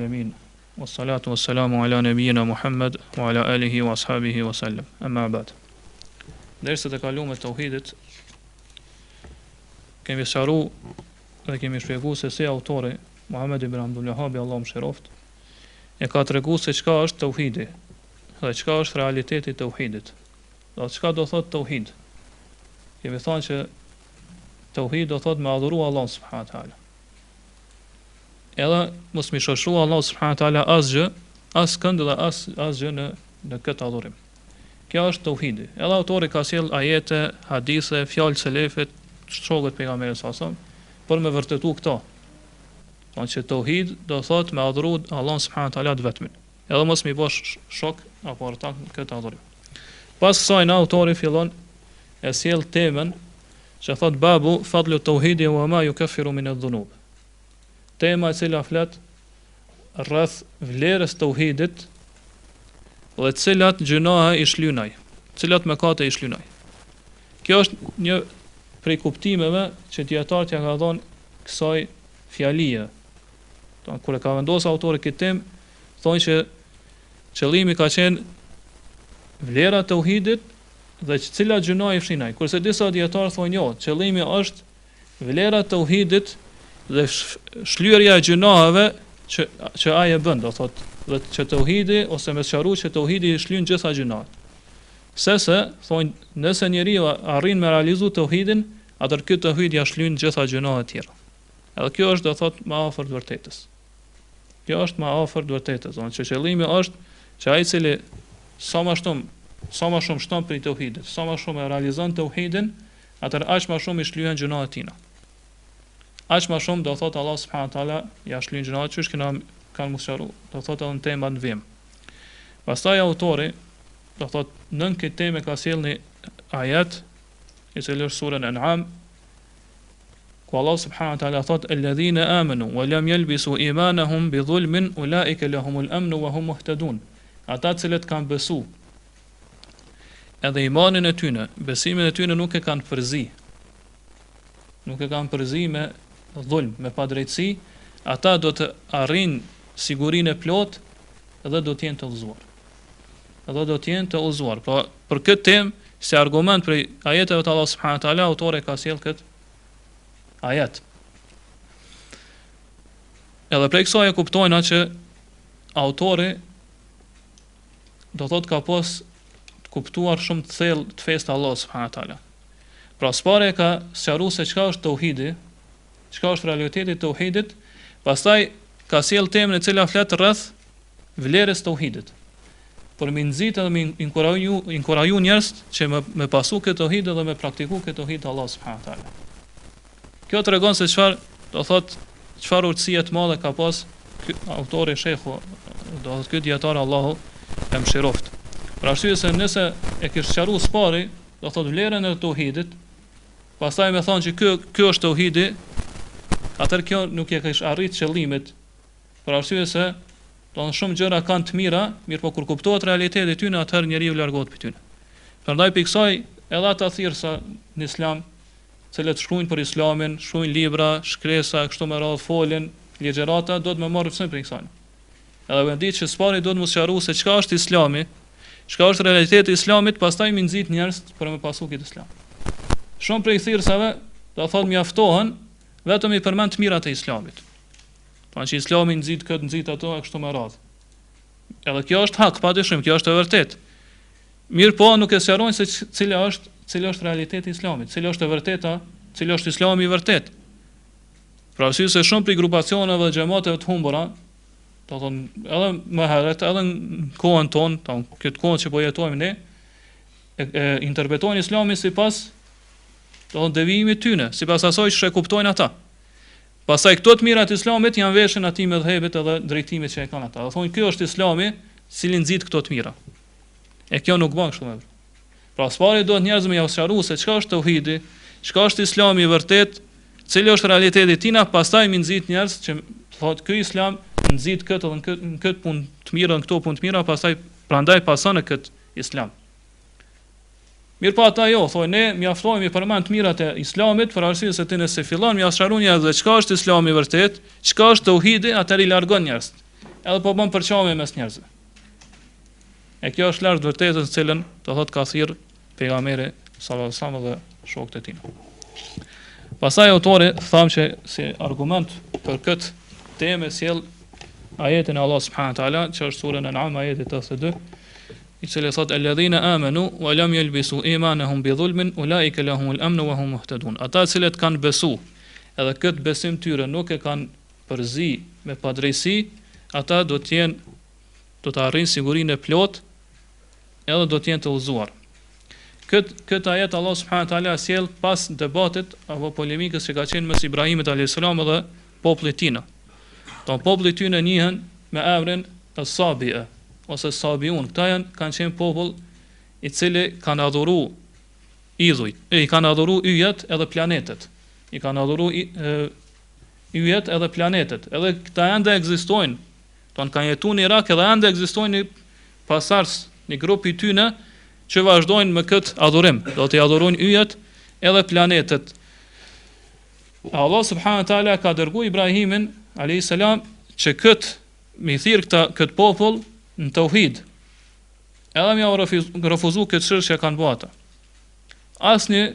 alamin. Wassalatu wassalamu ala nabiyyina Muhammad wa ala alihi wa ashabihi wa sallam. Amma ba'd. Derset e kaluam të tauhidit kemi sqaruar dhe kemi shpjeguar se si autori Muhammed ibn Abdul Wahhab, Allahu mëshiroft, e ka treguar se çka është tauhidi dhe çka është realiteti i tauhidit. Do çka do thot tauhid? Kemi thënë që tauhid do thot me adhuru Allah subhanahu wa taala. Edhe mos mi shoshru Allah subhanahu wa taala asgjë, as kënd dhe asgjë në këtë adhurim. Kjo është tauhidi. Edhe autori ka sjell ajete, hadithe, fjalë selefit, shokët pejgamberit sallallahu alajhi wasallam për me vërtetu këto. Thonë që tauhid do thot me adhuru Allah subhanahu wa taala vetëm. Edhe mos mi bosh shok apo ortak në këtë adhurim. Pas kësaj autori fillon e sjell temën që thot babu fadlu tauhidi wa ma yukaffiru min adh-dhunub. Tema e cila flet rreth vlerës tauhidit dhe cilat gjunahe i shlynaj, cilat mëkate i shlynaj. Kjo është një prej kuptimeve që dietarët ja ka dhënë kësaj fjalie. Kur e ka vendosur autori këtë temë, thonë që qëllimi ka qenë vlera e tauhidit dhe cilat gjunahe i shlynaj. Kurse disa dietarë thonë jo, qëllimi është vlera e tauhidit dhe shlyerja e gjunaheve që ai e bën, do thotë, dhe që tauhidi ose me sqaruar që tauhidi i shlyn gjitha gjunahet. Sese thonë, nëse njeriu arrin me realizu tauhidin, atëherë ky tauhid ja shlyn gjitha gjunahet tjera. Edhe kjo është do thotë më afër të vërtetës. Kjo është më afër të vërtetës, do të thotë qëllimi është që ai i cili sa më shumë shton për tauhidin, sa më shumë e realizon tauhidin, atëherë aq më shumë i shlyen gjunahet tina. Aq më shumë do thotë Allah subhanahu wa taala ja shlyn gjunahet që kanë mosharu, do thotë edhe në tema në vim. Pastaj autori do thotë nën këtë temë ka sjellni ajet i cili është sura Al-An'am, ku Allah subhanahu wa taala thotë alladhina amanu wa lam yalbisu imanahum bi dhulmin ulaika lahumul amnu wa hum muhtadun. Ata që kanë besu edhe imanin e tyre, besimin e tyre nuk e kanë përzi. Nuk e kanë përzi me dhulm, me padrejtësi, ata do të arrin sigurinë e plot dhe do të jenë të udhëzuar. Edhe do të jenë të udhëzuar. Pra, për këtë temë, si argument për ajeteve të Allah subhanahu wa taala, autori ka sjell këtë ajet. Edhe prej kësaj e kuptojna që autori do thotë ka pas kuptuar shumë të thellë të festë Allah subhanahu wa taala. Pra, s'pare ka sqaruar se çka është tauhidi, çka është realiteti i tauhidit, pastaj ka sjell temën e cila flet rreth vlerës tauhidit. Për me nxit edhe me inkuraju njerëz që me pasu këtë tauhid dhe me praktiku këtë tauhid Allah subhanahu wa taala. Kjo tregon se çfarë urtësie të madhe ka pas autori shehu, do thotë ky dietar Allahu e mëshiroft. Për arsye se nëse e kish sqaruar s'pari, do thotë vlerën e tauhidit, pastaj më thonë që ky është tauhidi, atëherë kjo nuk e kish arrit qëllimit. Për arsye se do të shumë gjëra kanë të mira, mirë po kur kuptohet realiteti i tyre, atëherë njeriu largohet prej tyre. Prandaj për kësaj edhe ata thirrsa në Islam, cilët shkruajnë për Islamin, shkruajnë libra, shkresa, kështu me radhë folën, ligjërata, do të më marrë pse për kësaj. Edhe më ditë që s'pari do të mos sqaroj se çka është Islami, çka është realiteti i Islamit, pastaj më nxit njerëz për me pasu këtë Islam. Shumë prej thirrsave do thotë mjaftohen vetëm i përmend të mirat e Islamit. Që Islami nxit këtë, nxit ato e kështu me radhë. Edhe kjo është hak, padyshim, kjo është e vërtetë. Mirë po nuk e sqarojnë se cila është realiteti i Islamit, cila është e vërteta, cila është Islami i vërtet. Pra arsye se shumë prej grupacioneve dhe xhamateve të humbura, do thonë edhe më herët, edhe në kohën tonë, këtë kohën që po jetojmë ne, e interpretojnë Islamin sipas do thonë devijimit tyre, sipas asaj që e kuptojnë ata. Pastaj këto të mirat e Islamit janë veshën atij me dhëbet edhe drejtimit që e kanë ata. Do thonë ky është Islami, i cili nxit këto të mira. E kjo nuk bën kështu më. Pra s'pari duhet njerëzit më ja sqarojnë se çka është tauhidi, çka është Islami i vërtet, cili është realiteti i tij, pastaj më nxit njerëz që thotë ky Islam nxit këtë edhe në këtë punë të mira, në këto punë të mira, pastaj prandaj pason në këtë Islam. Mirë po ata jo, thonë ne mjaftohemi përmend të mirat e Islamit, për arsye se ti nëse fillon mja sqaroni edhe çka është Islami i vërtet, çka është tauhidi, atëri largon njerëz. edhe po bën përçarje mes njerëzve. E kjo është larg vërtetën se cilën do thot ka thirr pejgamberi sallallahu alajhi wasallam dhe shokët e tij. Pastaj autori thamë që si argument për këtë temë sjell ajetin e Allah subhanahu wa taala, që është sura An-An'am ajeti 82, i cili thot alladhina amanu wa lam yalbisu imanahum bi dhulmin ulaika lahumul amnu wa hum muhtadun. Ata të cilët kanë besu, edhe këtë besim tyre nuk e kanë përzi me padrejsi, ata do të arrijnë sigurinë e plot, edhe do të jenë të udhëzuar. Këtë ajet Allah subhanahu wa taala sjell pas debatit apo polemikës që ka qenë mes Ibrahimit alayhis salam dhe popullit të tij. Ton populli i tyre njihen me emrin as-Sabi'a ose Sabiun. Këta kanë qenë popull i cili kanë adhuru idhuj, i kanë adhuru yjet edhe planetet. I kanë adhuru yjet edhe planetet. Edhe këta ende ekzistojnë. Ton kanë jetuar në Irak edhe ende ekzistojnë pasardhës, një grup i tyre që vazhdojnë me këtë adhurim, do të adhurojnë yjet edhe planetet. Allah subhanahu wa taala ka dërguar Ibrahimin alayhis salam që me thirr këtë popull në tauhid. Edhe më refuzu këtë çështje kanë bërë ata. Asnjë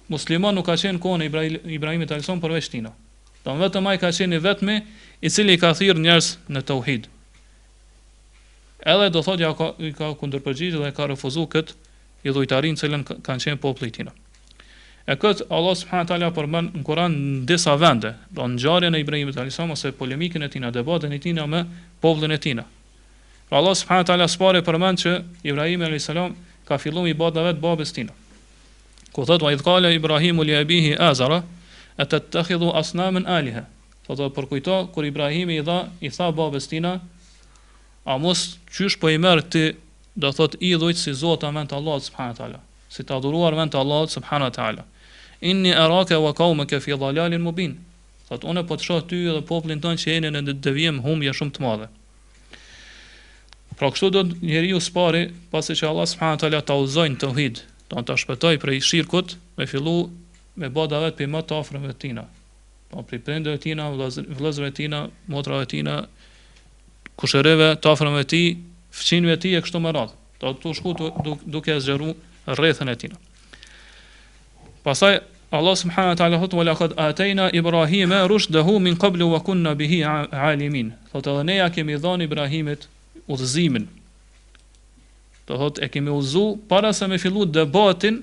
musliman nuk ka qenë kohën e Ibrahimit alayhis salam përveç tina. Do vetëm ai ka qenë i vetmi i cili ka thirr njerëz në tauhid. Edhe do thotë i ka kundërpërgjigj dhe ka refuzuar këtë idhujtarin që kanë qenë populli i tij. E këtë Allah subhanahu wa taala përmend në Kur'an në disa vende, do në ngjarjen e Ibrahimit alayhis salam ose polemikën e tij, debatin e tij me popullin e tij. Allah subhanahu wa taala spore përmend që Ibrahimi alayhis salam ka filluar ibadet vet babës tij. Ku thotë wa idh qala Ibrahimu li abihi Azara atattakhidhu asnaman aliha. Thotë përkujto kur Ibrahimi i tha babës tij, a mos qysh po i merr ti, do thot idhujt si zota vend Allah subhanahu wa taala, si të adhuruar vend Allah subhanahu wa taala. Inni araka wa qaumaka fi dhalalin mubin. Thot unë po të shoh ty dhe popullin tonë që jeni në devijim humbje shumë të madhe. Pra kështu do njeriu spari pasi që Allah subhanahu wa taala ta udhëzojnë tauhid, do ta shpëtoj prej shirkut, me fillu me bë davet për më të afërmve të tina. Po për prindërve të tina, vëllezërve të tina, motrave të tina, kushëreve të afërmve të tij, fëmijëve të tij e kështu me radhë. Do të shku duke zgjeru rrethën e tij. Pastaj Allah subhanahu wa taala thotë wala qad atayna Ibrahima rushdahu min qablu wa kunna bihi alimin. Thotë edhe ne ja kemi dhënë Ibrahimit udhëzimin. Do thotë e kemi udhëzu para se me fillu debatin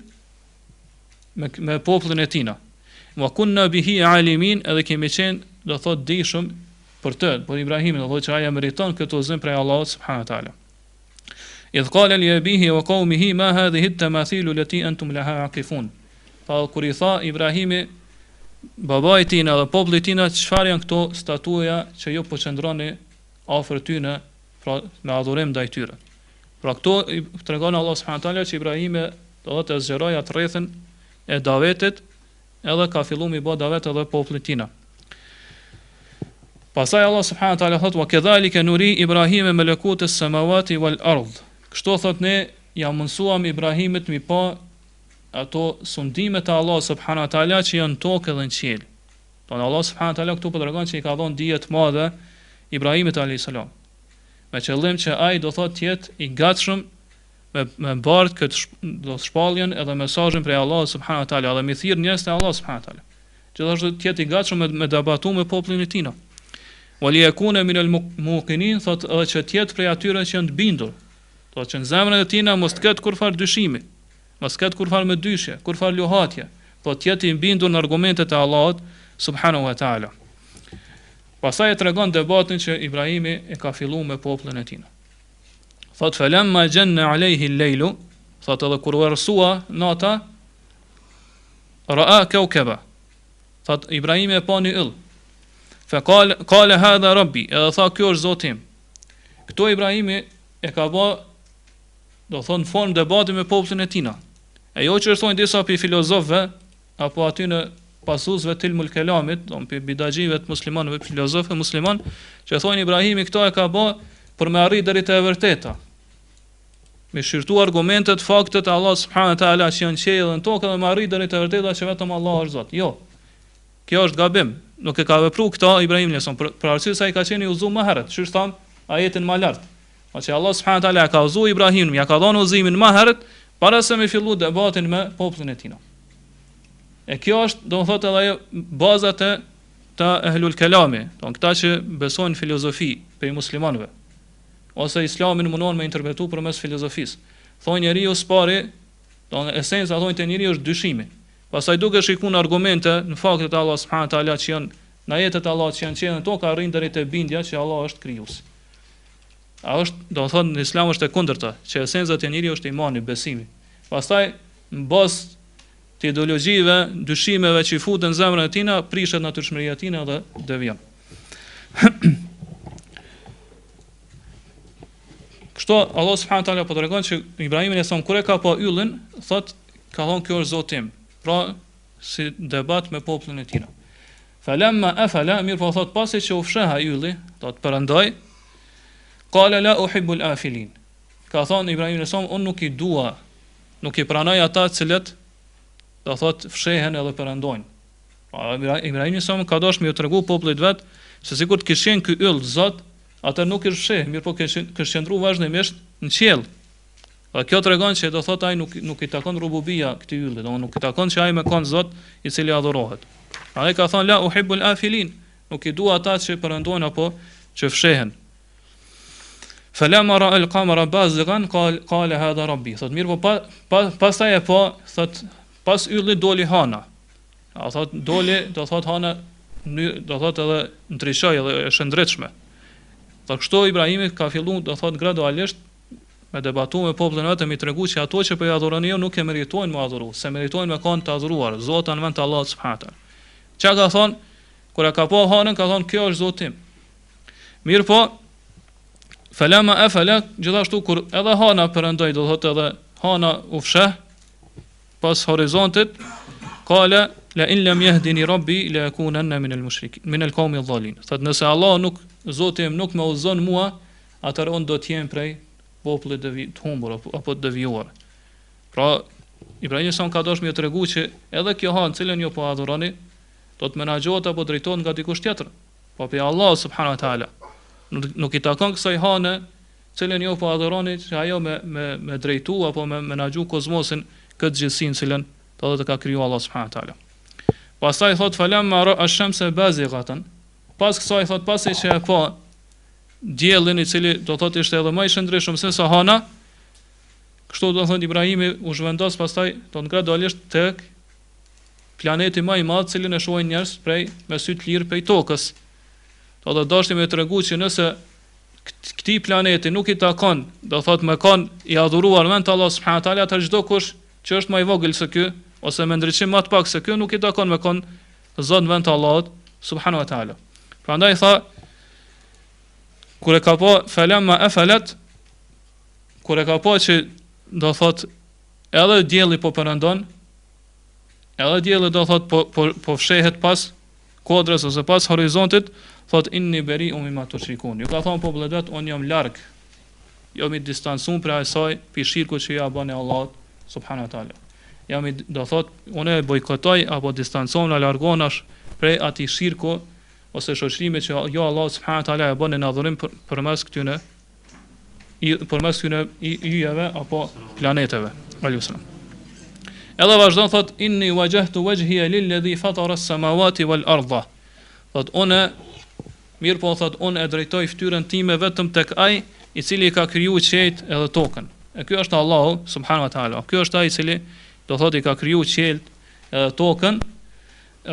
me popullin e tij. Wa kunna bihi alimin, edhe kemi qenë do thotë dishëm për të, për Ibrahimin, do thotë që ai meriton këtë udhëzim prej Allahut subhanahu wa taala. Idh qala li abihi wa qaumihi ma hadhihi at-tamathil allati antum laha aqifun. Pa kur i tha Ibrahimi babait tina dhe popullit tina, çfarë janë këto statuja që ju po qëndroni afër tyre, pra me adhurim ndaj tyre. Pra këto i tregon Allah subhanahu wa taala që Ibrahimi do të zgjeroj atë rrethën e davetit, edhe ka filluar mi bë davet edhe popullit tina. Pastaj Allah subhanahu wa taala thot wa kedhalika nuri Ibrahima malakutas samawati wal ard. Kështu thot ne ja mësuam Ibrahimit mi pa ato sundimet e Allah subhanahu wa taala që janë tokë dhe në qiell. Don Allah subhanahu wa taala këtu po tregon që i ka dhënë dije të mëdha Ibrahimit alayhis salam. Me qëllim që ai do thot të jetë i gatshëm me bardh këtë do shpalljen edhe mesazhin prej Allah subhanahu wa taala dhe mi thirr njerëz te Allah subhanahu wa taala. Gjithashtu të jetë i gatshëm me debatu me popullin e tij. Wali yakuna min al-muqinin, thot edhe që të jetë prej atyre që janë të bindur. Thot që në zemrën e tij mos të ketë kurfar dyshimi, mos ketë kurfar me dyshje, kurfar luhatje, po të jetë i bindur në argumentet e Allahut subhanahu wa taala. Pastaj e tregon debatin që Ibrahimi e ka filluar me popullin e tij. Thot falamma janna alayhi al-layl, thot edhe kur vërsua nata, ra'a kawkaba. Thot Ibrahimi e pa një yll. Fa qala hadha rabbi, edhe tha kjo është Zoti im. Këto Ibrahimi e ka bë, do thon formë debati me popullin e tij. E jo që thonë disa pi filozofëve apo aty në pasuesve të ilmul kelamit, do pi bidaxhive të muslimanëve, filozofë musliman, që thonë Ibrahimi këto e ka bë për me arrit deri te e vërteta. Me shirtu argumentet, faktet e Allah subhanahu wa taala që janë qiell dhe tokë dhe me arrit deri te e vërteta që vetëm Allah është Zot. Jo. Kjo është gabim. nuk e ka vepruar këta Ibrahim alayhis për arsye se ai ka qenë i udhëzuar më herët, çu tham ajetin më lart. Paqë Allah subhanahu wa taala ka udhëzuar Ibrahim, ja ka dhënë udhëzimin më herët para se me fillu debatin me popullin e tij. E kjo është, do të thotë edhe ajo bazat e ta ehlul kelami, don këta që besojnë filozofi për muslimanëve, ose islamin mundon me interpretu përmes filozofisë. Thonë njeriu s'pari, don esenca thonë te njeriu është dyshimi. Pastaj duke shikuar argumente në faktet e Allah subhanahu wa taala që janë në ajetet e Allahut që janë qenë tokë arrin deri te bindja që Allah është krijues. A është, do të thonë në Islam është e kundërta, që esenca e njeriu është imani, besimi. Pastaj në bazë të ideologjive, dyshimeve që i futen në zemrën e tina, prishet natyrshmëria e tina dhe devijon. Kështu Allah subhanahu wa taala po tregon që Ibrahimi e thon kur e ka pa yllin, thot ka thonë kjo është Zoti im. Pra si debat me popullin e tina. Falamma afala, mirë po thot pasi që u fsheha ylli, thot perandoj, qala la uhibbu al-afilin. Ka thonë Ibrahimi e thon unë nuk i dua, nuk i pranoj ata të cilët do thot fshehen edhe perandojnë. Ibrahimi ka dashur me u tregu popullit vet se sikur të kishin ky yll Zot, atë nuk i fsheh, mirë po kishin qëndruar vazhdimisht në qiell. Dhe kjo tregon që do thot ai nuk i takon rububia këtij ylli, do nuk i takon që ai me kon Zot i cili adhurohet. Ai ka thonë la uhibbul afilin, nuk i dua ata që perandojnë apo që fshehen. Falamma ra'a al-qamara bazighan qala hadha rabbi. Thot mirë po pastaj e po thot pas yllit doli hana. A thot doli, do thot hana, do thot edhe ndryshoi edhe e shëndritshme. Thot kështu Ibrahimi ka filluar do thot gradualisht me debatu me popullin vetëm i tregu që ato që po i adhurojnë jo nuk e meritojnë me adhuru, se meritojnë me kanë të adhuruar, Zoti në vend të Allahut subhanahu wa taala. Çka ka thon kur e ka pa hanën, ka thon kjo është Zoti im. Mirë po falama afala, gjithashtu kur edhe hana perandoi, do thot edhe hana u fsheh pas horizontit, qala la in lam yahdini rabbi la yakunanna min al-mushrikin min al-qawmi adh-dhalin. Thot nëse Allah nuk, Zoti im nuk më udhëzon mua, atëherë unë do të jem prej popullit të humbur apo të devijuar. Pra Ibrahim ka dashur më tregu që edhe kjo hanë cilën ju po adhuroni do të menaxhohet apo drejtohet nga dikush tjetër, po pe Allah subhanahu wa taala. Nuk i takon kësaj hane cilën ju po adhuroni që ajo me drejtu apo me menaxhu kozmosin këtë gjithësinë cilën do të ka krijuar Allah subhanahu wa taala. Pastaj thot falamma ra'a ash-shamsa bazighatan. Pas kësaj thot pasi që e pa diellin i cili do thot ishte edhe më i shëndrueshëm se sa hana, kështu do thot Ibrahimi u zhvendos pastaj do të gradualisht tek planeti më i madh cilin e shohin njerëz prej me sy të lirë prej tokës. Do të dashni me tregu që nëse këtij planeti nuk i takon, do thot me kon i adhuruar vend Allah subhanahu wa taala, atë çdo kush që është më i vogël se ky ose me ndriçim më të pak se ky nuk i takon me kon Zot në vend të Allahut subhanahu wa taala. Prandaj tha kur e ka pa falamma afalat, kur e ka pa që do thot edhe dielli po perandon, edhe dielli do thot po fshehet pas kodrës ose pas horizontit, thot inni beri'un mimma tushrikun. Ju ka thon popullet vet, un jam larg, jam i distancuar prej asaj pishirku që ja bën Allah subhanahu wa taala. Jam i, do thot unë e bojkotoj apo distancon na largonash prej atij shirku ose shoqërimi që jo Allah subhanahu wa taala e bën në adhurim përmes këtyre yjeve apo planeteve. Alayhiselam. Edhe vazhdon thot inni wajhtu wajhiya lilladhi fatara as-samawati wal ardha. Thot unë mirë po thot unë e drejtoj fytyrën time vetëm tek ai i cili ka krijuar qiejt edhe tokën. E ky është Allahu subhanahu wa taala. Ky është ai i cili do thot i ka krijuar qiejt edhe tokën.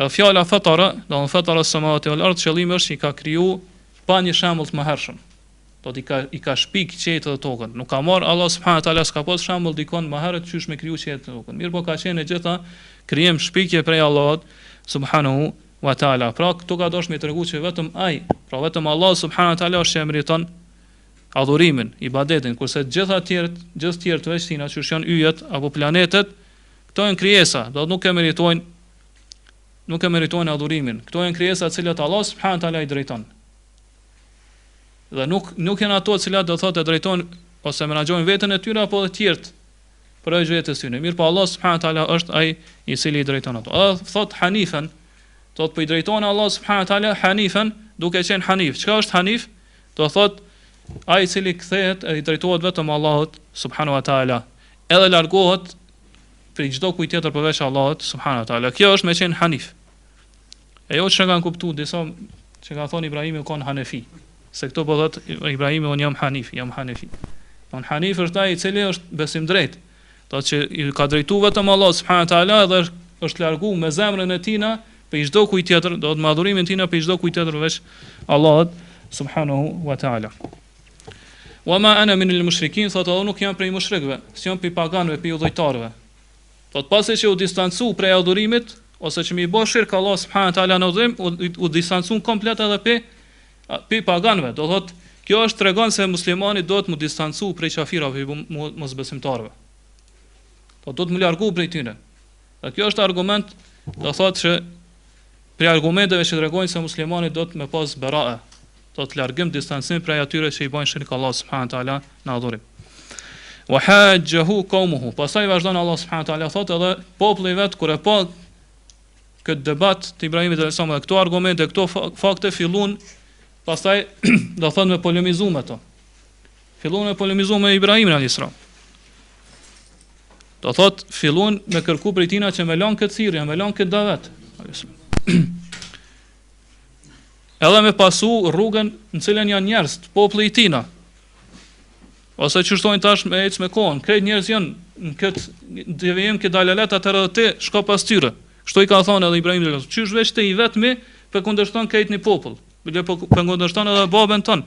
Fjala fatara, do të fatara as-samawati wal ardh, qëllimi është i ka kriju pa një shembull të mëhershëm. Do të i ka shpik qiejt dhe tokën. Nuk ka marr Allah subhanahu wa taala s'ka pas shembull dikon më herët çysh me kriju qiejt dhe tokën. Mirë po ka qenë gjitha krijim shpikje prej Allahut subhanahu wa taala. Pra këtu ka dashur me tregu që vetëm ai, pra vetëm Allah subhanahu wa taala është që meriton adhurimin, ibadetin, kurse gjithë të tjerë veç tina që janë yjet apo planetet, këto janë krijesa, do nuk e meritojnë adhurimin. Këto janë krijesa të cilat Allah subhanahu wa taala i drejton. Dhe nuk janë ato të cilat do thotë e drejtojnë ose menaxhojnë veten e tyre apo të tjerë për vetes tyre. Mirë, po Allah subhanahu wa taala është ai i cili i drejton ato. Thot Hanifen, thot po I drejton Allah subhanahu wa taala hanifen, duke qenë hanif. Çka është hanif? Do thot ai I cili kthehet e I drejtohet vetëm Allahut subhanahu wa taala, edhe largohet për çdo kujt tjetër përveç Allahut subhanahu wa taala. Kjo është me qenë hanif. E jo që kanë kuptuar disa që ka thonë Ibrahimi u kon hanefi. Se këto po thot Ibrahimi un jam hanif, jam hanefi. On hanif është ai I cili është besim drejt. Do që I ka drejtuar vetëm Allah subhanahu wa taala dhe është larguar me zemrën e tina për çdo kujt tjetër, do të madhurimin tina për çdo kujt tjetër veç Allahut subhanahu wa taala. Wa ma ana min al-mushrikin, thotë edhe nuk jam prej mushrikëve, si jam prej paganëve, prej udhëtarëve. Thotë pasi që u distancu prej adhurimit ose që më I bë shirk Allah subhanahu wa taala në udhërim, u distancuan komplet edhe pe paganëve. Do thotë kjo është tregon se muslimani do të mu distancu prej kafirëve, mosbesimtarëve. Do të mu largu prej tyre. Dhe kjo është argument, do thotë që prej argumenteve që tregojnë se muslimani do të me pas berae, do të largim distancim prej atyre që I bajnë shirk Allah subhanahu wa taala në adhurim. Wa hajjahu qaumuhu. Pastaj vazhdon Allah subhanahu wa taala thotë edhe populli I vet kur e pa këtë debat të Ibrahimit alayhis salam dhe këto argumente, këto fakte fillun pastaj do thonë me polemizu me to. Fillun me polemizu me Ibrahimin alayhis salam. Do thotë fillun me kërku prej tina që me lan këtë thirrje, me lan këtë davet. Edhe me pasu rrugën në cilën janë njerëz, populli I tina. Ose që shtojnë tash me ecë me kohën, krejt njerëz janë në këtë devijim këtë dalalet atëherë edhe ti shko pas tyre. Kështu I ka thonë edhe Ibrahim, çysh veç te I vetmi për kundërshton krejt një popull, bile për kundërshton edhe babën ton.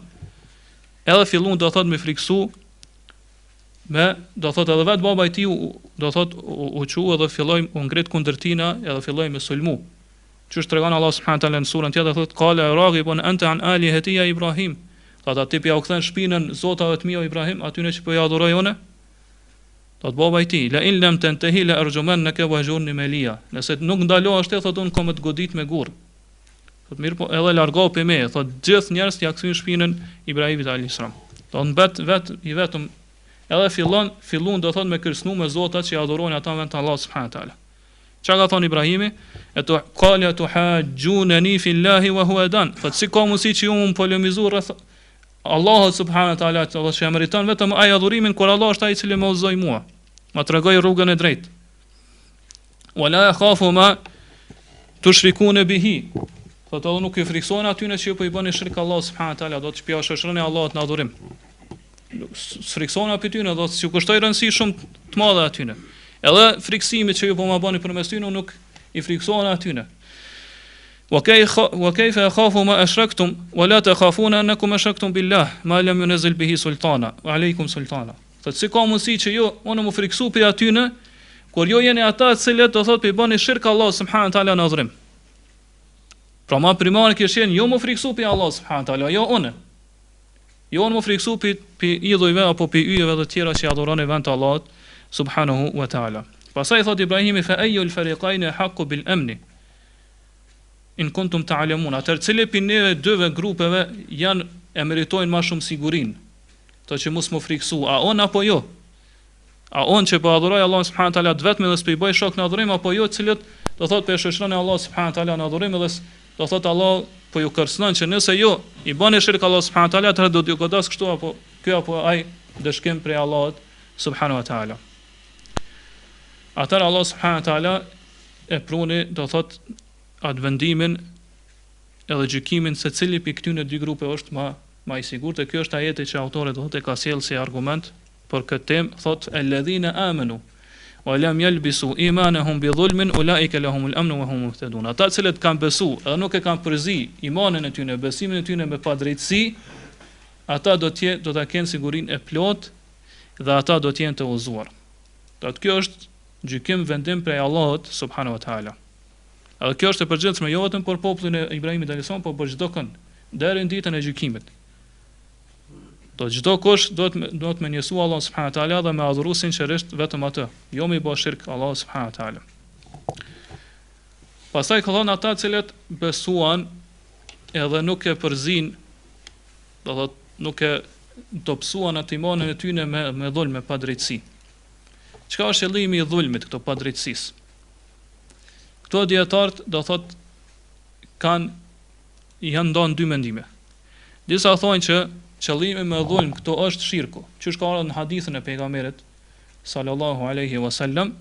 Edhe fillon do thotë me friksu, do thotë edhe vet baba I tij do thotë u çu edhe filloi u ngrit kundër tina, edhe filloi me sulmu. Çush tregon Allah subhanahu wa taala në surën tjetër thotë qala raghibun anta an alihati ya Ibrahim. Thotë aty pja u kthen shpinën zotave të mia Ibrahim, atyne që po ja adhurojone. Thotë baba I tij, la in lam tantahi la arjumannaka wahjurni maliya. Nëse nuk ndalohesh ti thotë un kam të godit me gurr. Thotë mirë po edhe largo pe me, thotë gjithë njerëzit ja kthyn shpinën Ibrahimit alayhis salam. Thotë vet I vetëm edhe fillon do thotë me kërcënu me zotat që I adhurojnë ata vend Allah subhanahu wa taala. Çka ka thonë Ibrahimi? Eto qala tuhajjunani fillahi wa huwa dan. Thotë si ka mundsi që ju më polemizu rreth Allahut subhanahu wa taala, që meriton vetëm ai adhurimin kur Allah është ai I cili më udhëzoi mua, ma tregoi rrugën e drejtë. Wala yakhafu ma tushrikuna bihi. Thotë unë nuk I friksojnë atyre që ju po I bëni shirk Allah subhanahu wa taala, do të shpia shoshëroni Allahut në adhurim. Friksojnë aty tyre, do të ju kushtoj rëndësi shumë të madhe atyre. Edhe friksimit që ju po ma bani përmes tyre nuk I friksojnë atyre. Wa kayfa yakhafu ma ashraktum wa la takhafuna annakum ashraktum billah ma lam yunzil bihi sultana wa alaykum sultana. Thotë si ka mundësi që ju unë më friksu për atyre kur ju jeni ata të cilët do thotë i bëni shirk Allah subhanahu wa taala në adhurim. Pra ma primare kish qenë ju më friksu për Allah subhanahu wa taala, jo unë. Jo unë më friksu për idhujve apo për yjeve dhe tjera që adhuroni vend të Allahut subhanahu wa taala. Pastaj thot Ibrahimi fa ayyul fariqayn haqqu bil amni in kuntum ta'lamun. Atëherë cili prej neve dyve grupeve janë e meritojnë më shumë sigurinë, to që mos më friksu, a on apo jo? A on që po adhuroj Allah subhanahu wa taala vetëm dhe s'po I bëj shok në adhurim, apo jo, cilët do thotë pe shoqëroni Allah subhanahu wa taala në adhurim dhe do thotë Allah po ju kërcënon që nëse jo I bëni shirk Allah subhanahu wa taala, atëherë do t'ju godas kështu apo ky apo ai dëshkim prej Allahut subhanahu wa taala. Atëherë Allah subhanahu wa taala e pruni do thotë atë vendimin edhe gjykimin se cili pi këtyne dy grupe është ma I sigurt, e kjo është ajeti që autori do thotë e ka sjellë si argument për këtë temë, thotë alladhina amanu wa lam yalbisu imanahum bi dhulmin ulaika lahumul amnu wa hum muhtadun. Ata cilët kanë besu edhe nuk e kanë përzi imanin e tyre, besimin e tyre me padrejtësi, ata do ta kenë sigurinë e plot dhe ata do të jenë të udhëzuar. Thotë kjo është gjykim vendim prej Allahut subhanahu wa taala. Edhe kjo është e përgjithshme jo vetëm për popullin e Ibrahimit alayhis salam, por për çdo kënd deri në ditën e gjykimit. Do çdo kush do të më njësu Allah subhanahu wa taala dhe me adhuru sinqerisht vetëm atë, jo me bë shirk Allah subhanahu wa taala. Pastaj ka thënë ata cilët besuan edhe nuk e përzin, do thotë nuk e dobësuan atë imanin e tyre me dhulm, me padrejtësi. Çka është qëllimi I dhulmit, këto padrejtësisë? Këto dietarët do thotë janë ndonë dy mendime. Disa thonë që qëllimi me dhulm këto është shirku, që ka ardhur në hadithën e pejgamberit sallallahu alaihi wasallam,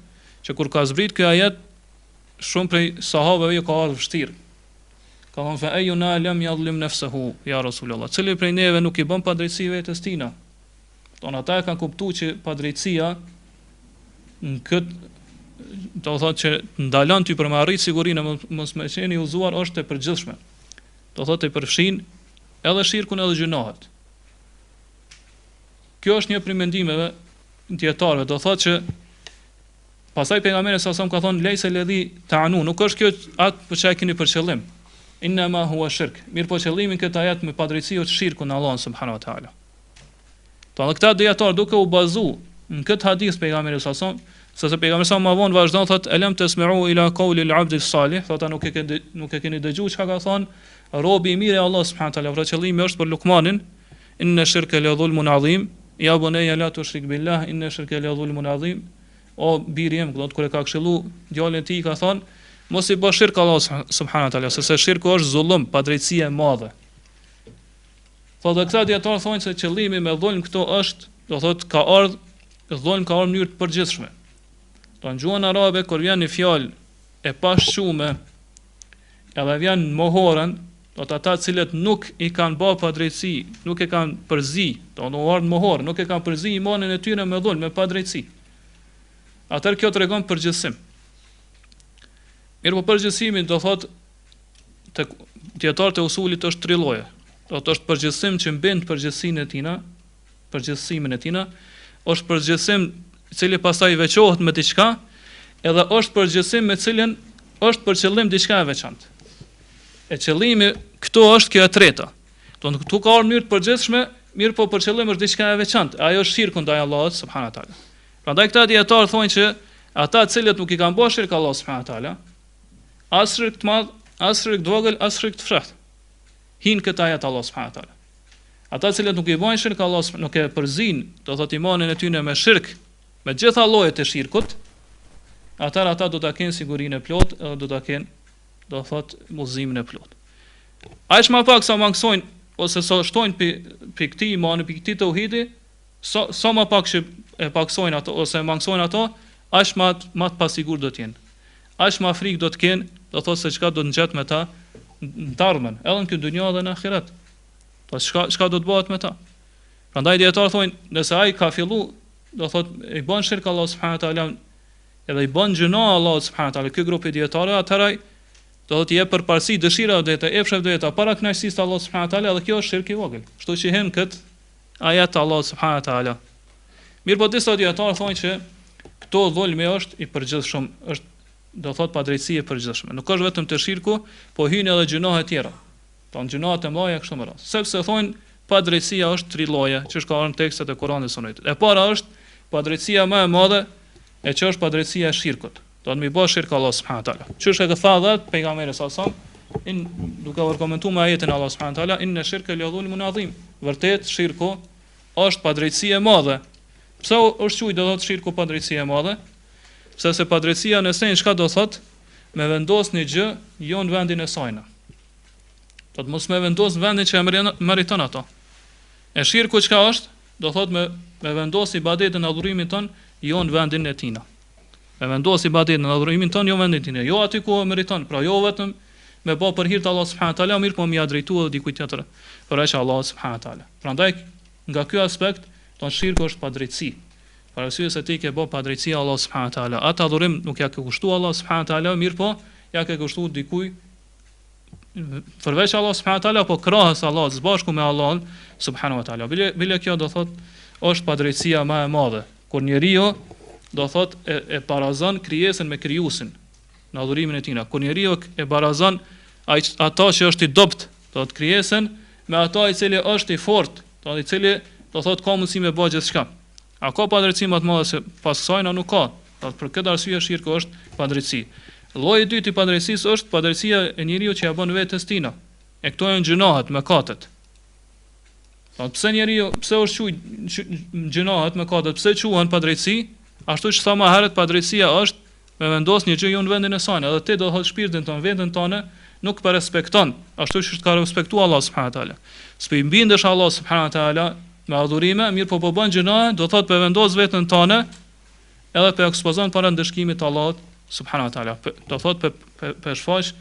që kur ka zbrit ky ajet, shumë prej sahabeve ka ardhur vështirë. Ka thonë fa ayuna lam yadhlim nafsuhu ya rasulullah. Cili prej neve nuk i bën padrejtësi vetes tina? Don ata kanë kuptuar që padrejtësia në këtë do thotë që ndalon ty për me arrit sigurinë mos më qeni uzuar është e përgjithshme. Do thotë të përfshin edhe shirkun edhe gjunohet. Kjo është një prej mendimeve dietarëve, do thotë që pastaj pejgamberi sa ka thonë lejse ledhi ta'anu, nuk është kjo atë për çka keni për qëllim. Inna ma huwa shirk. Mirë po qëllimi këtë ajet me padrejtësi është shirku në Allah subhanahu wa taala. Do këta dietar duke u bazu në këtë hadith pejgamberi sa se pejgamberi sa më vonë vazhdon thotë elam tasma'u ila qawli al-'abd as-salih, thotë nuk e keni dëgjuar çka ka thonë robi i mirë i Allah subhanahu wa taala. Pra qëllimi është për Lukmanin, inna shirka la dhulmun 'azim, ya bunayya la tushrik billah, inna shirka la dhulmun 'azim. O birim, kur e ka këshillu djalin e tij ka thonë mos i bësh shirk Allah subhanahu wa taala, se shirku është zullum, padrejtësi e madhe. Thotë këta dietar thonë se qëllimi me dhulm këto është, do thotë ka ardhur dhulm ka ardhur në mënyrë të përgjithshme. Do në gjuhën arabe kur vjen një fjalë e pashqume, edhe vjen mohorën, do të ata cilët nuk i kanë bërë padrejtësi, nuk e kanë përzi, do në ardhur mohor, nuk e kanë përzi imanin e tyre me dhulm, me padrejtësi. Atër kjo tregon përgjithësim. Mirë po përgjithësimi do thotë të dietarët e usulit është tri lloje. Do të është përgjithësim që mben përgjithësinë e tina, përgjithësimin e tina, është përgjithësim i cili pastaj veçohet me diçka, edhe është përgjithësim me cilën është për qëllim diçka e veçantë. E qëllimi këto është kjo e treta. Do të këtu ka ardhur mënyrë të përgjithshme, mirë po për qëllim është diçka e veçantë. Ajo është shirku ndaj Allahut subhanahu wa taala. Prandaj këta dietar thonë që ata të cilët nuk i kanë bërë shirk Allah subhanahu wa taala, as shirk të madh, as shirk të vogël, as shirk të fshehtë, hin këtë ajet Allah subhanahu wa taala. Ata të cilët nuk i bën shirk Allah, nuk e përzin, do thotë imanin e tyre me shirk, me gjitha llojet e shirkut, ata do ta kenë sigurinë e plotë, edhe do ta kenë, do thotë, udhëzimin e plotë. Aq më pak sa mangësojnë ose sa shtojnë pe këtij imani, pe këtij tauhidi, sa më pak që e paksojnë ato ose mangësojnë ato, aq më të pasigurt do të jenë. Aq më frikë do të kenë, do thotë se çka do të ngjet me ta në ardhmen, edhe në këtë dunjë dhe në ahiret. Po çka do të bëhet me ta? Prandaj dietar thonë, nëse ai ka fillu, do thotë i bën shirk Allah subhanahu wa taala, edhe i bën gjuna Allah subhanahu wa taala, ky grup i dietarëve atëherë do të jep përparësi dëshirave dhe të epshave dhe të para kënaqësisë të Allah subhanahu wa taala, dhe kjo është shirk i vogël. Kështu që hen kët ayat të Allah subhanahu wa taala. Mirë po disa dietarë thonë që këto dhulmi është i përgjithshëm, është do thotë padrejtësi e përgjithshme. Nuk është vetëm të shirku, po hyn edhe gjunohe të tjera. Tan gjunohet e mëdha kështu më radh. Sepse thonë padrejtësia është tri lloje, që është ka në tekstet e Kuranit dhe Sunetit. E para është padrejtësia më e madhe, e që është padrejtësia e shirkut. Do të më bësh shirk Allah subhanahu wa taala. Çu është e thënë pejgamberi sallallahu alajhi wasallam, duke komentuar me ajetin Allah subhanahu wa taala, inna shirka la dhulmun adhim. Vërtet shirku është padrejtësi e madhe. Pse është thujë do thotë shirku padrejtësi e madhe? Sepse padrejtësia në sen çka do thotë? Me vendos një gjë jo në vendin e saj. Do të mos me vendos në vendin që e meriton ato. E shirku çka është? Do thotë me vendos ibadetin e adhurimit ton jo në vendin e tina. Me vendos ibadetin e adhurimit ton jo në vendin e tina. Jo aty ku e meriton, pra jo vetëm me bë për hir të Allah subhanahu wa taala, mirë po më ia drejtuar dikujt tjetër për aq Allah subhanahu wa taala. Prandaj nga ky aspekt, ton shirku është padrejtësi. Para arsye se ti ke bë padrejtësi Allah subhanahu wa taala. Atë adhurim nuk ja ke kushtuar Allah subhanahu wa taala, mirë po ja ke kushtuar dikujt përveç Allah subhanahu wa taala, po krahas Allah së bashku me Allah subhanahu wa taala. Bile kjo do thot është padrejtësia më e madhe, kur njeriu do thot e barazon krijesën me krijuesin në adhurimin e tij. Kur njeriu e barazon ato që është i dopt, do të krijesën me ato i cili është i fortë, do i cili do thot ka mundësi me bëj gjithçka. A ka padrejtësi më të madhe se pas saj nuk ka. Për këtë arsye shirku është padrejtësi. Lloji i dytë i padrejtësisë është padrejtësia e njeriu që ja bën vetes tina. E këto janë gjunohet, mëkatet. Pse njeriu, pse është thuaj gjunohet, mëkatet, pse quhen padrejtësi? Ashtu që sa më herët padrejtësia është me vendos një gjë jo në vendin e saj, edhe ti do të shpirtin ton, veten tonë nuk pa respekton ashtu siç ka respektuar Allah subhanahu wa taala. S'po i bindesh Allah subhanahu wa taala me adhurime, mirë po bën gjëna, do thot pe vendos veten tënde, edhe pe ekspozon para ndëshkimit të Allahut subhanahu wa taala. Do thot pe shfaq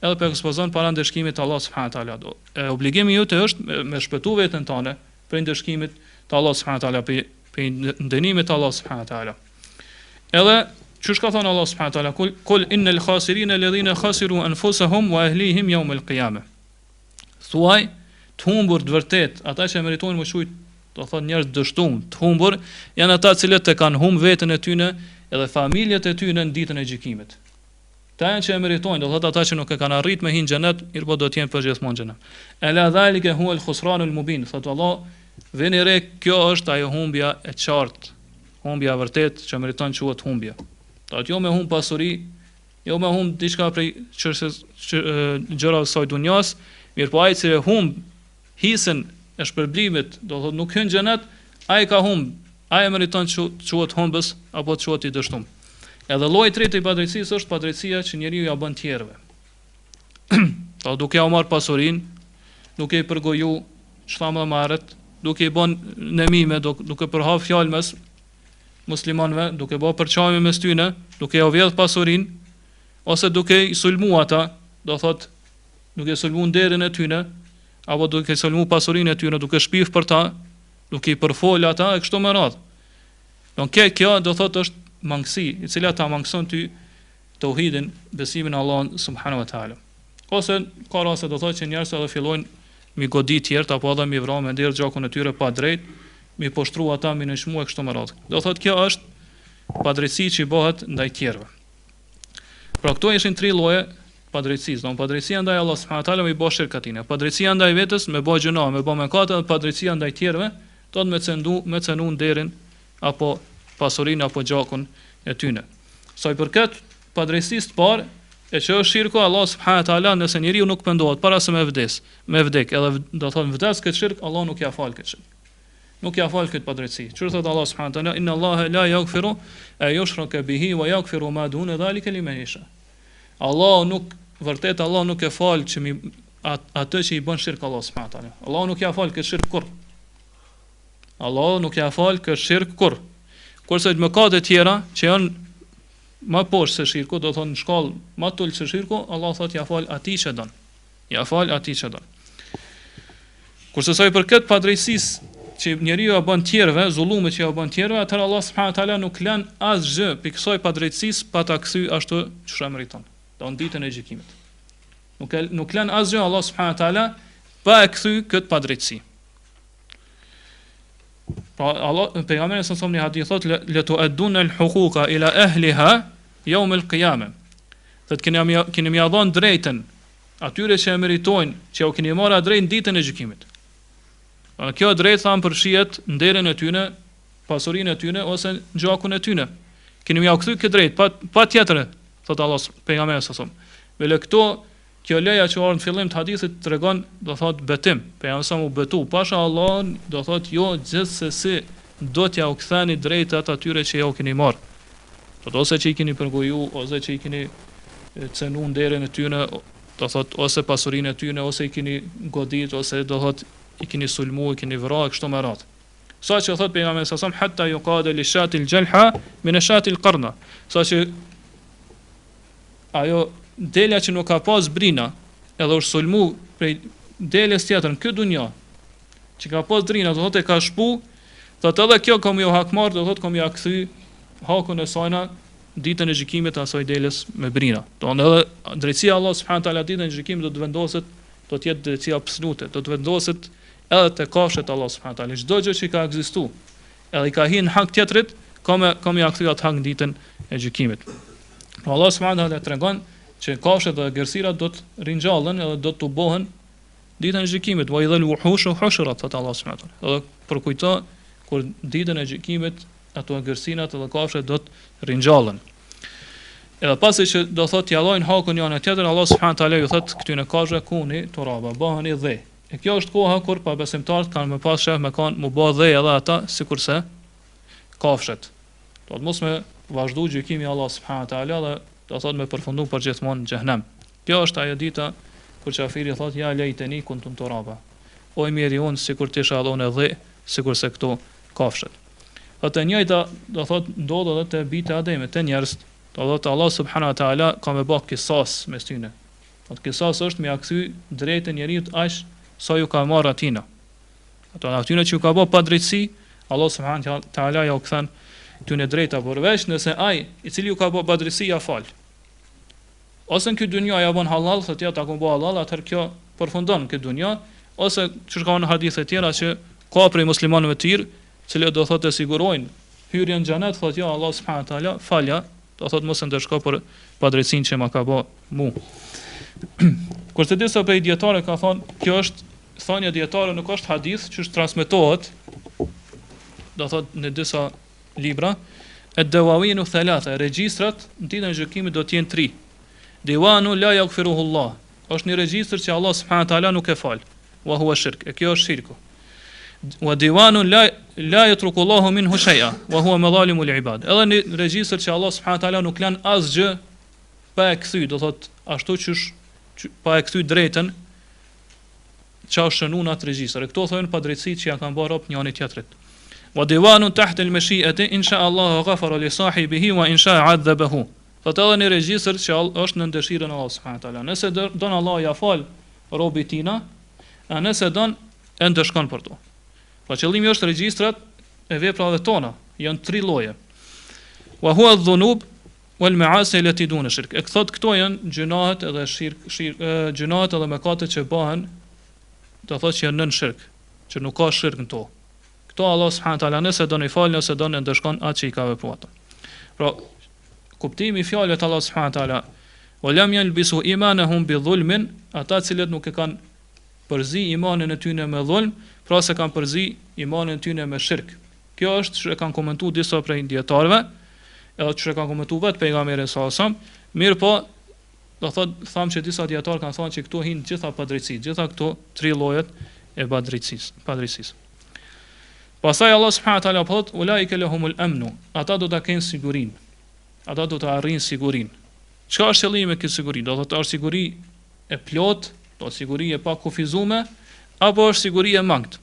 edhe pe ekspozon para ndëshkimit të Allahut subhanahu wa taala. Obligimi jote është me shpëtu veten tënde për ndëshkimit të Allahut subhanahu wa taala, për ndënimit të Allahut subhanahu wa taala. Edhe çush ka thënë Allah subhanahu wa taala, kul innal khasirina alladhina khasiru anfusahum wa ahlihim yawm al-qiyamah. Thuaj, të humbur të vërtet, ata që meritojnë më shujt, do thonë njerëz dështum, të humbur janë ata cilët e kanë humb veten e tyre edhe familjet e tyre në ditën e gjykimit. Ta janë që e meritojnë, do thotë ata që nuk e kanë arrit me hin xhenet, mirëpo do të jenë përgjithmonë xhenet. Ela dhalika huwa al-khusran al-mubin. Thotë Allah, vini re, kjo është ajo humbja e qartë, humbja e vërtet që meriton të quhet humbje. Thotë jo me humb pasuri, jo me humb diçka prej gjërave të saj dunjas, mirëpo ai që e humb hisën e shpërblimit, do thotë nuk hyn xhenet, ai ka humb, ai meriton të quhet humbës apo të quhet i dështum. Edhe lloji i tretë i padrejtisë është padrejtia që njeriu ja bën tjerëve. Ta duke u marr pasurinë, duke i përgoju çfarë më marret, duke i bën nemime, duke përhap fjalë mes muslimanëve, duke bë përçarje mes tyre, duke ja vjedh pasurinë, ose duke i sulmu ata, do thotë duke sulmu nderin e tyre, apo duke sulmu pasurinë e tyre, duke shpif për ta, duke i përfol ata e kështu me radhë. Don kjo do thotë është mangësi, i cila ta mangëson ty tauhidin, besimin në Allah subhanahu wa taala. Ose ka raste do thotë që njerëzit edhe fillojnë mi godit tjerët apo edhe mi vrarë me ndër gjakun e tyre pa drejt, mi poshtru ata, mi nëshmu e kështu me radhë. Do thotë kjo është padrejtësi që i bëhet ndaj tjerëve. Pra këto ishin 3 lloje padrejtësisë. Don padrejtësia ndaj Allah subhanahu wa taala me bë shirk atina, padrejtësia ndaj vetes me bë gjëna, me bë mëkate, dhe padrejtësia ndaj tjerëve do të me cenu nderin apo pasurinë apo gjakun e tyre. Sa i përket padrejtësisë të parë, e që është shirku, Allah subhanahu wa taala nëse njeriu nuk pendohet para se me vdek, edhe do thonë vdes këtë shirk, Allah nuk ja fal këtë shirk. Nuk ja fal këtë padrejtësi. Çfarë thot Allah subhanahu wa taala? Inna Allaha la yaghfiru an yushraka bihi wa yaghfiru ma duna dhalika liman yasha. Allah nuk e fal atë që i bën shirk Allah subhanahu wa taala. Allah nuk ja fal këtë shirk kurr. Allah nuk ja fal këtë shirk kurr. Kurse të mëkatet e tjera që janë më poshtë se shirku, do thonë në shkallë më të ulët se shirku, Allah thot ja fal atij që don. Ja fal atij që don. Kurse sa i përket padrejtësisë që njeriu ja bën tjerëve, zullumet që ja bën tjerëve, atëherë Allah subhanahu wa taala nuk lën asgjë për kësaj padrejtësisë pa ta kthy ashtu çfarë meriton. Do në ditën e gjykimit. Nuk lën asgjë Allah subhanahu wa taala pa e kthy këtë padrejtësi. Pra Allah pejgamberi sa somni hadith thot la tu'adduna al-huquqa ila ahliha yawm al-qiyamah. Thot keni më dhënë drejtën atyre që e meritojnë, që u keni marrë drejt ditën e gjykimit. Kjo drejt tham përfshihet nderin e tyre, pasurinë e tyre ose gjakun e tyre. Keni më kthy këtë drejt pa tjetër, thot Allah pejgamberi sa som. Me këto kjo leja që ardhën në fillim të hadithit tregon, do thot betim. Pejgamberi sa mu betu, pasha Allah, do thot jo gjithsesi do t'ja u ktheni drejtat atyre që ja u keni marrë. Thot ose që i keni përgoju, ose që i keni cenu nderin e tyre, do thot ose pasurinë e tyre, ose i keni godit, ose do thot i keni sulmu, i keni vrarë kështu me radhë. Sa që thot pejgamberi sa sam hatta yuqada li shatil jalha min shatil qarna. Sa që ajo delja që nuk ka pas brina, edhe është sulmu prej deljes tjetër në këtë dunja, që ka pas drina, do thotë e ka shpu, thot edhe kjo kam jo hakmar, do thotë kam ja kthy hakun e sajna ditën e gjykimit asaj deljes me brina. Do edhe drejtësia Allah subhanahu wa taala ditën e gjykimit do të vendoset, do të jetë drejtësia absolute, do të vendoset edhe te kafshët Allah subhanahu wa taala. Çdo gjë që ka ekzistuar, edhe i ka hyrë në hak tjetrit, kam ja kthy atë hak ditën e gjykimit. Allah subhanahu wa taala tregon që kafshët dhe gërsirat do të ringjallen edhe do të bohen ditën e gjykimit, wa idhal wuhushu hushrat, thot Allah subhanahu wa taala. Edhe për kujto kur ditën e gjykimit ato gërsinat edhe kafshët do të ringjallen. Edhe pasi që do thotë t'i allojnë hakun janë tjetër, Allah subhanahu wa taala ju thot këtyne kafshëve kuni turaba, bëheni dhe. E kjo është koha kur pa besimtarët kanë më pas shef me kanë më bë dhe edhe ata sikurse kafshët. Do të mos me vazhdu gjykimi Allah subhanahu wa taala dhe do thotë me përfundu për gjithmonë në xhenem. Kjo është ajo dita kur qafiri thot ja lejteni kuntum turaba. O miri unë sikur të isha dhon e dhe, sikur se këto kafshët. Atë njëjta do thot ndodh edhe te bijtë e Ademit, te njerëz. Do thot Allah subhanahu wa taala ka më bë kisas mes tyre. Atë kisas është me akthy drejtën njeriu aq sa ju ka marrë atina. Ato atyre që ju ka bë pa drejtësi, Allah subhanahu wa taala ja u kthen tyne drejta përveç nëse ai i cili ju ka bë pa drejtësi ja fal. Ose në këtë dunja ja bën halal, thotë ja ta ku bë halal, atëherë kjo përfundon këtë dunja, ose çka ka në hadithe të tjera që ka prej muslimanëve të tjerë, që do thotë sigurojnë hyrjen në xhenet, thotë ja Allah subhanahu wa taala falja, do thotë mos e ndeshko për padrejtësinë që ma ka bë mu. Kurse disa prej dietarë ka thonë, kjo është thënia dietare, nuk është hadith që transmetohet, do thotë në disa libra, ad-dawawinu thalatha, regjistrat në ditën e gjykimit do të jenë 3. Diwanu la yaghfiruhu Allah, është një regjistër që Allah subhanahu wa taala nuk e fal. Wa huwa shirk, e kjo është shirku. Wa diwanu la yatruku Allahu minhu shay'a, wa huwa madhalimul ibad. Edhe një regjistër që Allah subhanahu wa taala nuk lan asgjë pa e kthy, do thot ashtu që pa e kthy drejtën çao shënuan atë regjistër. Këto thonë pa drejtësi që ja kanë bërë rob njëri tjetrit. Wa diwanu tahta al-mashi'ati insha Allah ghafara li sahibihi wa insha 'adhabahu. Thot edhe një regjistër që është në dëshirën e Allah subhanahu wa taala. Nëse don Allah ja fal robit tina, a nëse don e ndeshkon për to. Po qëllimi është regjistrat e veprave tona, janë 3 lloje. Wa huwa adh-dhunub wal ma'asi allati duna shirk. E thot këto janë gjunahet edhe gjunahet edhe mëkatet që bëhen, do thotë që janë nën shirk, që nuk ka shirk në to. Këto Allah subhanahu wa taala nëse don i fal, nëse don e ndeshkon atë që i ka vepruar. Pra, kuptimi i fjalëve të Allah subhanahu wa taala, "Wa lam yalbisu imanahum bi dhulmin", ata cilët nuk e kanë përzi imanin e tyre me dhulm, pra se kanë përzi imanin e tyre me shirk. Kjo është që e kanë komentuar disa prej dietarëve, edhe që e kanë komentuar vetë pejgamberi sallallahu alajhi wasallam, mirë po, do thamë që disa dietarë kanë thënë që këtu hin gjitha padrejtësi, gjitha këto 3 llojet e padrejtësisë. Pastaj Allah subhanahu wa taala thot: "Ulaika lahumul amnu", ata do ta kenë sigurinë. Ata do të arrijnë sigurinë. Çka është qëllimi me këtë siguri? Do të është siguri e plot, do të siguri e pa kufizuar, apo është siguri e mangët?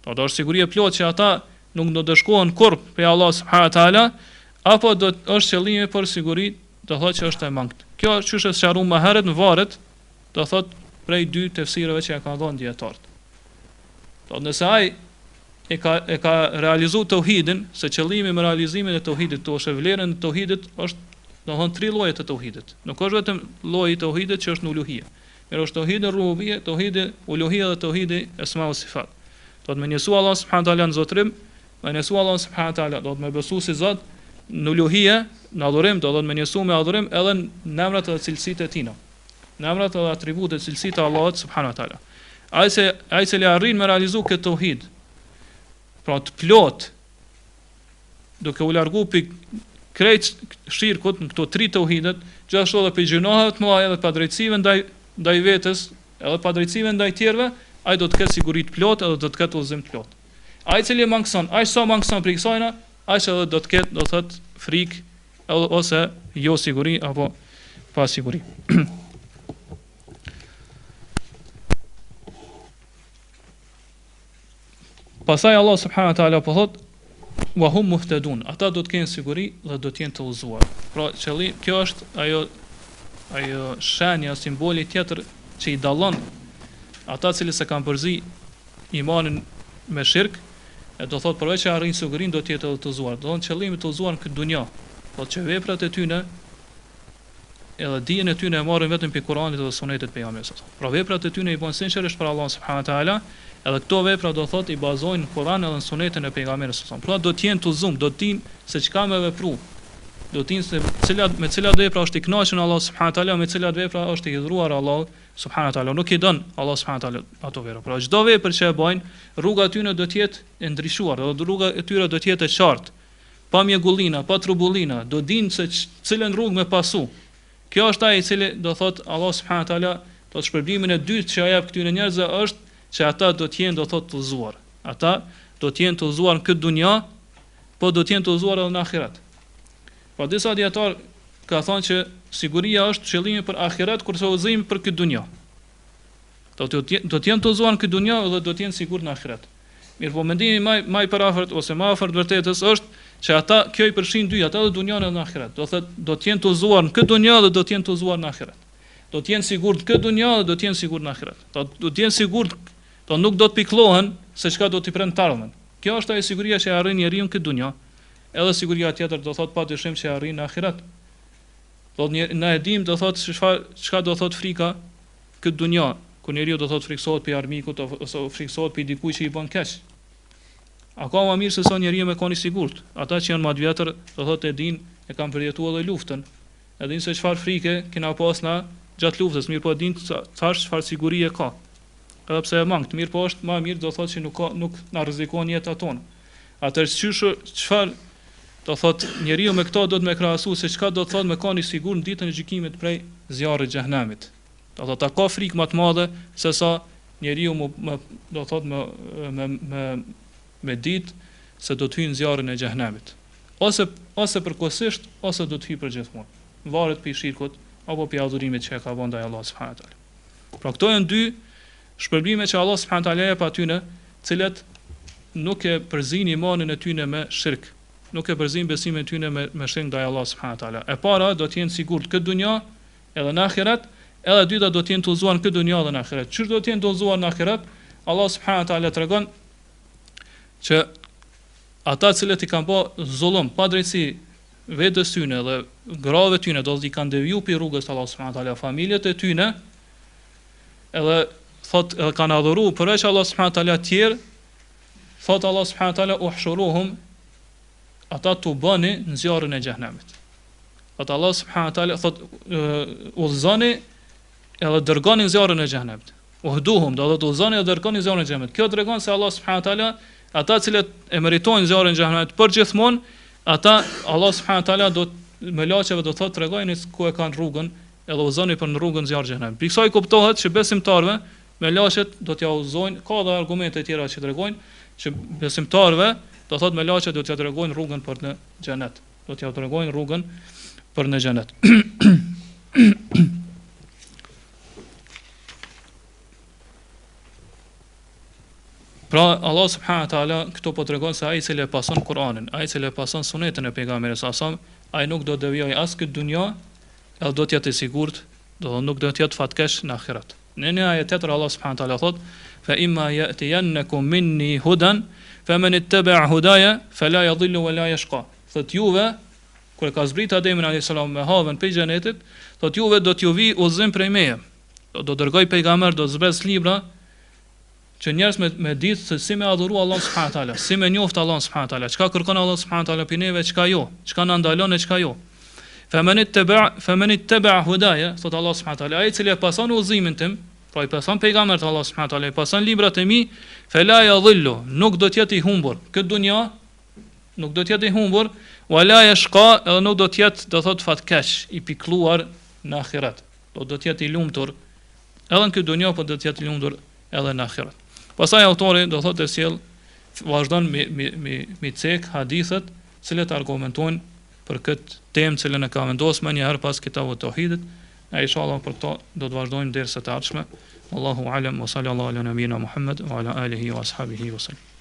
Do të është siguri e plot që ata nuk do të shkohen kurrë prej Allah subhanahu wa taala, apo do të është qëllimi për siguri, do thotë që është e mangët. Kjo është çështë sqaruar më herët në varet, do thotë prej 2 tefsireve që ja kanë dhënë dietarët. Do nëse ai e ka realizuar tauhidin, se qëllimi me realizimin e tauhidit, to është vlerën e tauhidit, është do të thonë 3 lloje të tauhidit. Nuk është vetëm lloji i tauhidit që është në uluhia. Mirë është tauhidi rububia, tauhidi uluhia dhe tauhidi asma wa sifat. Do të më njësu Allah subhanahu wa taala në zotrim, më njësu Allah subhanahu wa taala, do të më besu si Zot në uluhia, në adhurim, do të më njësu me adhurim edhe në emrat dhe cilësitë e tina. Në emrat dhe atributet e cilësitë e Allahut subhanahu wa taala. Ai se le arrin me realizu këtë tauhid, pra të plot, duke u largu për krejt shirkut në këto 3 tauhidet, gjithashtu edhe për gjunohet më edhe pa drejtësive ndaj vetës, edhe pa drejtësive ndaj tjerve, ai do të ketë siguri të plot edhe do të ketë udhëzim të plot. Ai cili mangson, ai sa mangson për kësajna, ai edhe do të ketë, do thot frikë ose jo siguri apo pa siguri. Pastaj Allah subhanahu wa taala po thot: "Wa hum muhtadun", ata do të kenë siguri dhe do të jenë të udhëzuar. Pra, kjo është ajo shenja, simboli tjetër që i dallon ata që se kanë përzi imanin me shirk, e do thot përveç që arrin sigurinë do të jetë edhe të udhëzuar. Do thonë qëllimi të udhëzuar në këtë dunjë, po që veprat e tyre edhe dijen e tyre e marrin vetëm pe Kuranit dhe Sunetit pejgamberit. Pra veprat e tyre i bën sinqerisht për Allah subhanahu wa taala, edhe këto vepra do thot i bazojnë në Kur'an edhe në Sunetin e pejgamberit. Pra do të jenë të udhëzuar, do të dinë se çka me vepru. Do të dinë se me cilat vepra është i kënaqur Allah subhanahu wa taala, me cilat vepra është i hidhur Allah subhanahu wa taala. Nuk i don Allah subhanahu wa taala ato vepra. Pra çdo vepër që e bëjnë, rruga e tyre do të jetë e ndryshuar, dhe rruga e tyre do të jetë e qartë. Pa mjegullina, pa trubullina, do dinë se cilën rrugë me pasu. Kjo është ai i cili do thot Allah subhanahu wa taala, do të shpërblimin e dytë që jep këtyre njerëzve është që ata do të jenë do thot të udhëzuar. Ata do të jenë të udhëzuar në këtë dunjë, po do të jenë të udhëzuar edhe në ahiret. Po disa dietar ka thënë që siguria është qëllimi për ahiret, kurse udhëzimi për këtë dunjë. Do të jenë të udhëzuar në këtë dunjë dhe do të jenë sigurt në ahiret. Mirë, po mendimi më i parafort ose më afër vërtetës është që ata kjo i përfshin dy, ata dhe dunjën edhe në ahiret. Do thotë do të jenë të udhëzuar në këtë dunjë dhe do të jenë të udhëzuar në ahiret. Do të jenë sigurt në këtë dunjë dhe do të jenë sigurt në ahiret. Do të jenë sigurt, do nuk do të pikëllohen se çka do t'i prend të ardhmen. Kjo është ajo siguria që arrin njeriu në këtë dunjë. Edhe siguria tjetër do thotë padyshim që arrin në ahiret. Do na e dim do thotë çka do thotë frika këtë dunjë, ku njeriu do thotë friksohet për armikut ose friksohet për dikujt që i bën keq. A ka më mirë se sa njeriu me qenë i sigurt. Ata që janë më të vjetër do thotë e din, e kanë përjetuar edhe luftën. E din se çfarë frike kena pas na gjatë luftës, mirë po e din thash çfarë sigurie ka. Edhe pse e mangt, mirë po është më mirë do thotë që nuk na rrezikon jetën tonë. Atëherë çfarë do thotë njeriu me këto do të më krahasu se çka do të thotë me qenë i sigurt në ditën e gjykimit prej zjarrit xhehenamit. Do thotë ka frikë më të madhe se sa njeriu do thotë me ditë se do të hyjë në zjarrin e xhehenamit. Ose përkohësisht ose do të hyjë përgjithmonë. Varet për shirkut apo për adhurimit që e ka vënë ndaj Allahut subhanahu teala. Pra këto janë dy shpërblime që Allah subhanahu teala jep atyre, cilet nuk e përzin imanin e tyre me shirk, nuk e përzin besimin e tyre me shirk ndaj Allahut subhanahu teala. E para do të jenë sigurt këtë dunjë edhe në ahiret, edhe e dyta do të jenë të udhëzuar këtë dunjë edhe në ahiret. Çfarë do të jenë të udhëzuar në ahiret? Allah subhanahu teala tregon që ata cilët i kanë bërë zullum, pa drejtësi vetës tyne dhe grave tyne, do të i kanë deviju për rrugës të Allah subhanahu teala, familjet e tyne, edhe thot edhe kanë adhuru përveç Allah subhanahu teala tjerë, thot Allah subhanahu teala uhshuruhum, ata të bëni në zjarrin e xhehenemit. Thot Allah subhanahu teala thot udhëzoni edhe dërgoni në zjarrin e xhehenemit. Uhduhum, do të udhëzoni edhe dërgoni në zjarrin e xhehenemit. Kjo tregon se Allah subhanahu teala ata cilët e meritojnë zjarrin e xhehenemit përgjithmonë, ata Allah subhanahu teala do me laçeve do thotë tregojnë ku e kanë rrugën, edhe udhëzoni për në rrugën zjarr xhehenem. Për kësaj kuptohet që besimtarëve me laçet do t'ja udhëzojnë, ka dhe argumente tjera që tregojnë që besimtarëve do thotë me laçet do t'ja tregojnë rrugën për në xhenet. Do t'ja tregojnë rrugën për në xhenet. Pra Allah subhanahu taala këto po tregon se ai i cili e pason Kur'anin, ai i cili e pason sunetin e pejgamberit sa ai nuk do devijoj as këtë dunjë, edhe do të jetë i sigurt, nuk do të jetë fatkesh në ahiret. Në një ajet tjetër Allah subhanahu taala thot: "Fa imma ya'tiyannakum minni hudan, faman ittaba'a hudaya fala yadhillu wa la yashqa." Thot juve, kur ka zbrit Ademin alayhis salam me havën pe xhenetit, thot juve do t'ju vi udhëzim prej meje. Do dërgoj pejgamber, do zbres libra që njerëz me ditë se si me adhuru Allah subhanahu taala, si me njoft Allah subhanahu taala, çka kërkon Allah subhanahu taala për neve, çka jo, çka na ndalon e çka jo. Faman ittaba hudaya, thot Allah subhanahu taala, ai i cili e pason udhëzimin tim, pra i pason pejgambert Allah subhanahu taala, i pason librat e mi, fala yadhillu, nuk do të jetë i humbur këtë dunjë, nuk do të jetë i humbur, wala yashqa, edhe nuk do të jetë, do thot fatkesh, i pikëlluar në ahiret. Do të jetë i lumtur edhe në këtë dunjë, po do të jetë i lumtur edhe në ahiret. Pastaj autori do thotë se vazhdon me cek hadithet, cilët argumentojnë për këtë temë që ne ka vendosur më një herë pas kitabut tauhidit. Inshallah për to do të vazhdojmë derisa të ardhshme. Allahu alem wa sallallahu ala nabina Muhammad wa ala alihi wa ashabihi wa sallam.